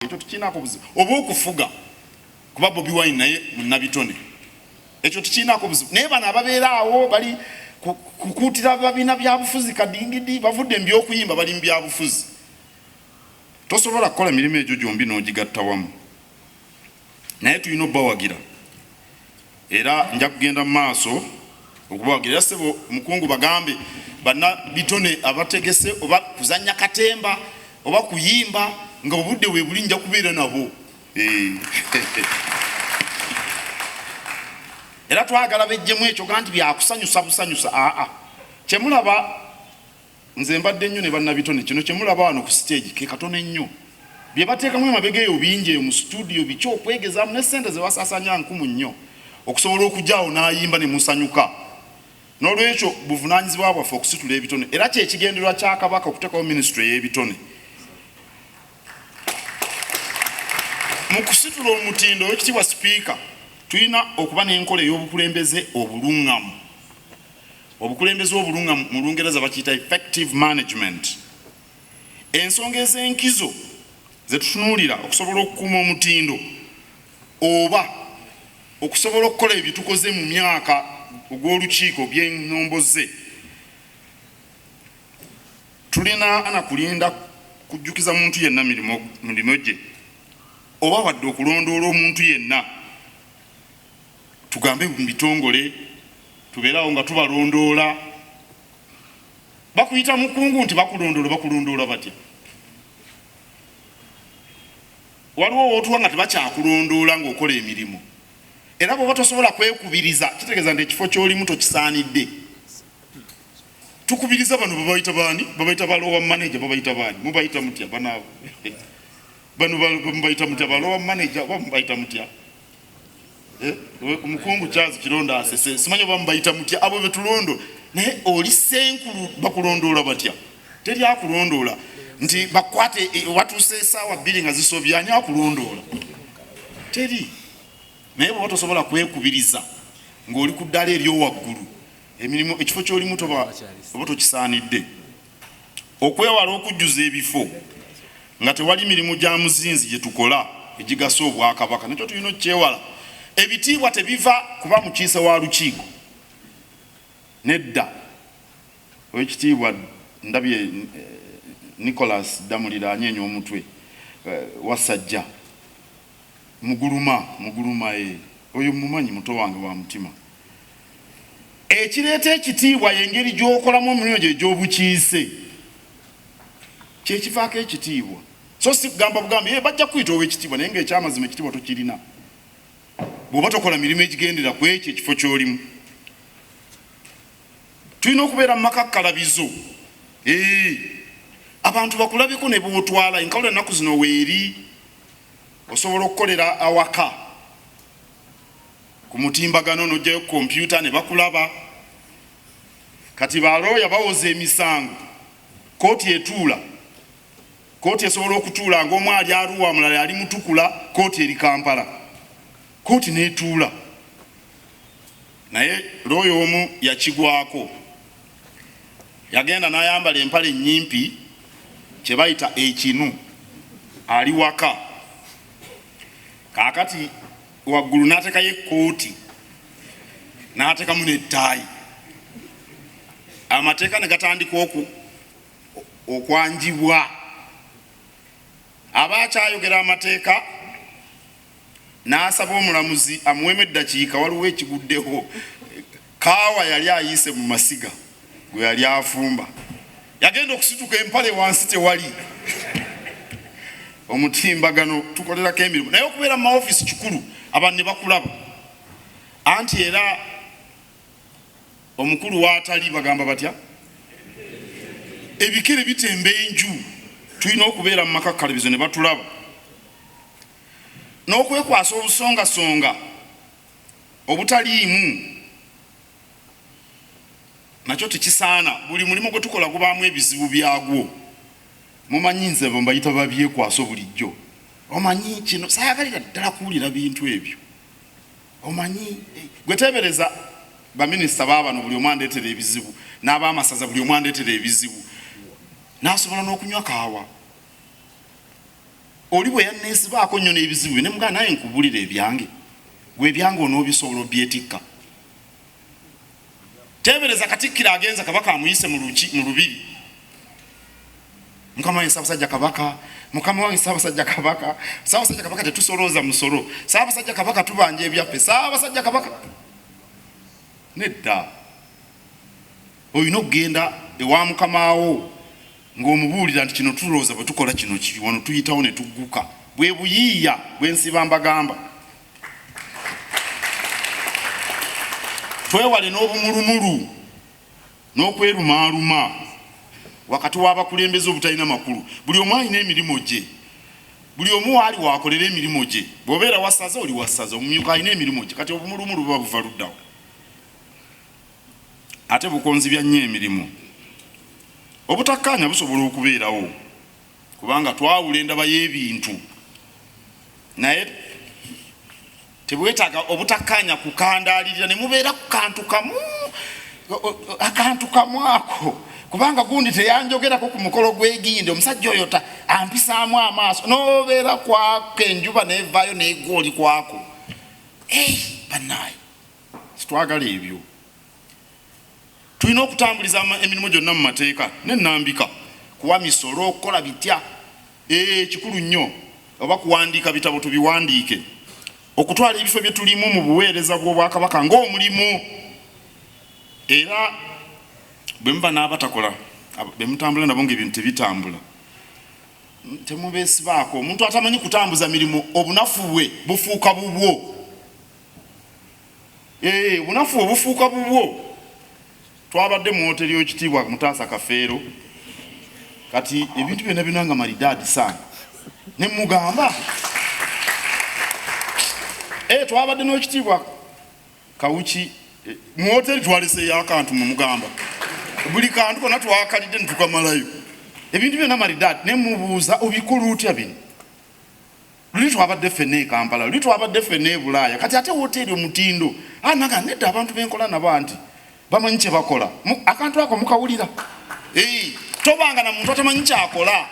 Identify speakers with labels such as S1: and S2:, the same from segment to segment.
S1: ekyo tukinako buzibu oba okufuga kuba Bobi Wine naye munnabitone ekyo tukinako buzibu naye bano ababeera awo bali kukuutira babina byabufuzi kadingidi bavudde mbyokuyimba bali mu byabufuzi tosobola kukola emirimu egyo gyombi n'ogigatta wamu naye tulina obbawagira era nja kugenda mu maaso okubawagira sebo mukungu bagambe banna bitone abategese oba kuzanya katemba oba kuyimba nga obudde we buli nja kubeera nabo era twagala bejjemu ekyo ganti byakusanyusa busanyusa kyemulaba nze mbadde nnyo ne bannabitone kino kyemulaba wano ku stage ke katono ennyo bye bateekamu emabega eyo bingi eyo mu studio bikyo okwegezaamu ne ssente ze basaasanya nkumu nnyo okusobola okujjaawo n'ayimba ne musanyuka n'olwekyo buvunaanyizibwa bwaffe okusitula ebitone era kyekigendererwa kya Kabaka okuteekawo minisitule ey'ebitone mu kusitula omutindo ekitibwa sipiika tulina okuba n'enkola ey'obukulembeze obulungamu obukulembeze obulungamu mu Lungereza bakiyita effective management ensonga ez'enkizo ze tutunuulira okusobola okukuuma omutindo oba okusobola okukola ebitukoze mu myaka ogw'olukiiko by'ennomboze tulina anakulinda kujjukiza muntu yenna mirimu gye oba wadde okulondoola omuntu yenna tugambe mu bitongole tubeerawo nga tubalondoola bakuyita mukungu nti bakulondoola batya waliwo wootuwa nga tebakyakulondoola ng'okola emirimu era bw'oba tosobola kwekubiriza kitegeeza nti ekifo ky'olimu tokisaanidde tukubiriza bano babayita baani babayita balowa manager babayita baani mubayita mutya banaabo bano mubayita mutya balowa manager oba mubayita mutya omukungu Charles Kironda asese simanyi oba mubayita mutya abo betulondo naye oli senkulu bakulondoola batya teri akulondoola nti bakwate watuuse essaawa 2 nga zisobya ani akulondoola teri naye bw'oba tosobola kwekubiriza ng'oli ku ddala ery'owaggulu emirimu ekifo ky'olimu oba tokisaanidde okwewala okujjuza ebifo nga tewali mirimu gya muzinzi gye tukola egigasa obwakabaka nakyo tulina okukyewala ebitiibwa tebiva kuba mukiise wa lukiiko nedda owekitiibwa ndabye Nicholas Damulira anyeenya omutwe wasajja muguluma oyo mumanyi muto wange wa mutima ekireeta ekitiibwa y'engeri gy'okolamu omirimu gye gy'obukiise kyekivaako ekitiibwa so si kugamba bugambe bajja kuyita ow'ekitiibwa naye ng'ekyamazima ekitiibwa tokirina bw'oba tokola mirimu egigendera ku ekyo ekifo ky'olimu tulina okubeera mu makakkalabizo abantu bakulabiko ne bootwala enkawulo ennaku zino weeri osobola okukolera awaka ku mutimbagano n'ojjayo kompyuta ne bakulaba kati balooya bawoza emisango kooti etuula kooti esobola okutuula ng'omu ali Arua mulala ali Mutukula kooti eri Kampala kooti n'etuula naye looya omu yakigwako yagenda n'ayambala empale ennyimpi kye bayita ekinu ali waka kaakati waggulu n'ateekayo ekkooti n'ateekamu n'ettaayi amateeka ne gatandika okwanjibwa aba akyayogera amateeka n'asaba omulamuzi amuwemu eddakiika waliwo ekiguddeho kaawa yali ayiise mu masiga gwe yali afumba yagenda okusituka empale wansi tewali omutimbagano tukolerako emirimu naye okubeera mu maofisi kikulu abantu ne bakulaba anti era omukulu waatali bagamba batya ebikere bitemba enju tulina okubeera mu makakkalabizo ne batulaba n'okwekwasa obusongasonga obutaliimu nakyo tekisaana buli mulimu gwe tukola gubaamu ebizibu byagwo mumanyi nze mbayita babyekwasa bulijjo omanyi kino saayagalira ddala kuwulira bintu ebyo omanyi gwe teebereza baminisita baabano buli omu andeetera ebizibu n'abaamasaza buli omu andeetera ebizibu n'asobola n'okunywa kaawa oli bwe yanneesibaako nnyo n'ebizibu ne mugamba naye nkubulira ebyange gwe ebyange onoobisobola obyetikka. Teebereza Katikkiro agenza kabaka amuyise mu lubiri. Mukama wange Ssaabasajja Kabaka, Mukama wange Ssaabasajja Kabaka, Ssaabasajja Kabaka tetusolooza musolo, Ssaabasajja Kabaka tubanja ebyaffe, Ssaabasajja Kabaka. Nedda. Olina okugenda ewa Mukamaawo ng'omubuulira nti kino tulowooza bwe tukola kino kiri wano tuyitawo ne tugguka. Bwe buyiiya bwensiba mbagamba. Twewale n'obumulumulu n'okwerumaaluma wakati w'abakulembeze obutalina makulu. Buli omu alina emirimu gye, buli omu waali waakolera emirimu gye. Bw'obeera wasaza oli wasaza, omumyuka alina emirimu gye, kati obumulumulu buba buva luddawo. Ate bukonzibya nnyo emirimu. Obutakkaanya busobola okubeerawo kubanga twawula endaba y'ebintu, naye tebwetaaga obutakkaanya kukandaalirira ne mubeera ku akantu kamu ako, kubanga gundi teyanjogerako ku mukolo gw'egindi, omusajja oyo ampisaamu amaaso n'obeera kwako enjuba neevaayo neegwa oli kwako. Bannaaye sitwagala ebyo. Tulina okutambuliza emirimu gyonna mu mateeka n'ennambika, kuwa misolo, okukola bitya, kikulu nnyo. Oba kuwandiika bitabo tubiwandiike, okutwala ebifo bye tulimu mu buweereza bw'Obwakabaka ng'omulimu. Era bwe muba n'abatakola, be mutambula nabo ng'ebintu tebitambula, temubeesibaako. Omuntu atamanyi kutambuza mirimu, obunafu bwe bufuuka bubwo. Obunafu bwe bufuuka bubwo. Twabadde mu hoteli y'ekitiibwa Mutaasa Kafeero, kati ebintu byonna binanga maridaadi sana. Ne mugamba twabadde n'ekitiibwa Kawuki mu hoteli twaleseeyo akantu mu mugamba, buli kantu konna twakalidde ne tukamalayo. Ebintu byonna maridaadi. Ne mubuuza obikulu otya bino? Luli twabadde ffenna e Kampala, luli twabadde ffenna e Bulaaya, kati ate hoteli omutindo. Naga nedda abantu benkola nabo anti bamanyi kye bakola. Akantu ako mukawulira. Tobanga na muntu atamanyi kyakola.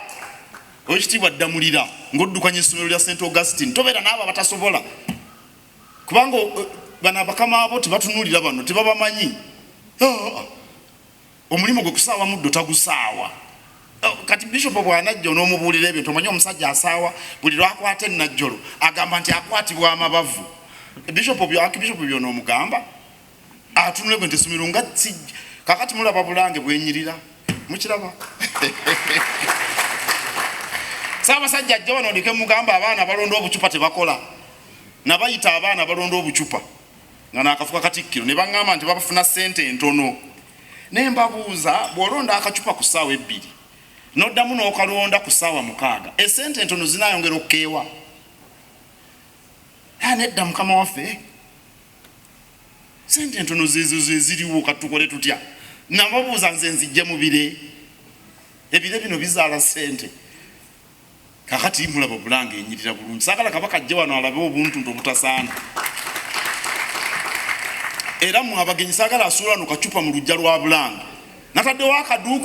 S1: Oweekitiibwa Ddamulira ng'oddukanya essomero lya St. Augustine, tobeera n'abo abatasobola, kubanga bano abakama abo tebatunuulira bano, tebabamanyi. Omulimu gwe kusaawa muddo tagusaawa. Kati Bishop bw'anajja n'omubuulira ebyo, tomanyi omusajja asaawa buli lwakwata ennajjolo agamba nti akwatibwa amabavu. Bishop by'onoomugamba atunule gwe nti essomero nga kakati mulaba Bulange bwenyirira, mukiraba. Ssaabasajja ajja wano ndeke mugamba abaana balonda obucupa tebakola, nabayita abaana balonda obucupa nga naakafuka Katikkiro, ne baŋŋamba nti babafuna ssente entono. Ne mbabuuza, bw'olonda akacupa ku ssaawa 2 n'oddamu n'okalonda ku ssaawa 6, essente entono zinaayongera okukeewa? Nedda Mukama waffe, sente entono zezo ziriwo, katukole tutya? Nababuuza nze nzijje mu bire, ebire bino bizaala ssente. Kakati mulaba Bulange enyirira bulungi. Saagala Kabaka ajje wano alabe obuntu obutasaana. Era mu abagenyi saagala asuula no kacupa mu luggya lwa Bulange, nataddewo akaduuku